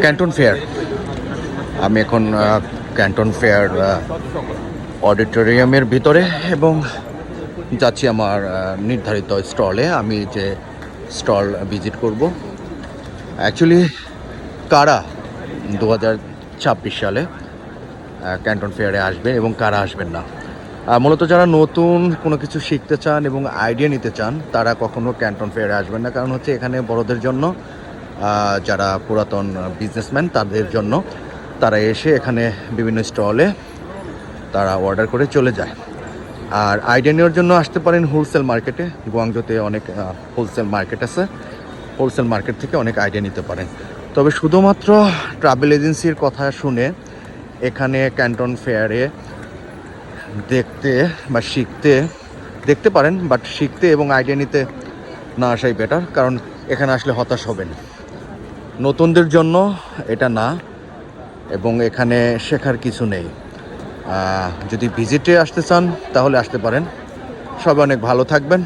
Canton fair. আমি এখন Canton fair অডিটোরিয়ামের ভিতরে এবং যাচ্ছি আমার নির্ধারিত স্টলে। আমি যে স্টল ভিজিট করব। অ্যাকচুয়ালি কারা 2026 সালে ক্যান্টন ফেয়ারে আসবে এবং কারা আসবেন না। মূলত যারা নতুন কোনো কিছু শিখতে চান এবং আইডিয়া নিতে চান তারা কখনো ক্যান্টন ফেয়ারে আসবেন না, কারণ হচ্ছে এখানে বড়দের জন্য, যারা পুরাতন বিজনেসম্যান তাদের জন্য। তারা এসে এখানে বিভিন্ন স্টলে তারা অর্ডার করে চলে যায়। আর আইডিয়া নেওয়ার জন্য আসতে পারেন হোলসেল মার্কেটে। গুয়াংজোতে অনেক হোলসেল মার্কেট আছে, হোলসেল মার্কেট থেকে অনেক আইডিয়া নিতে পারেন। তবে শুধুমাত্র ট্রাভেল এজেন্সির কথা শুনে এখানে ক্যান্টন ফেয়ারে দেখতে বা দেখতে পারেন, বাট শিখতে এবং আইডিয়া নিতে না আসাই বেটার, কারণ এখানে আসলে হতাশ হবেন। নতুনদের জন্য এটা না, এবং এখানে শেখার কিছু নেই। যদি ভিজিটে আসতে চান তাহলে আসতে পারেন। সবাই অনেক ভালো থাকবেন।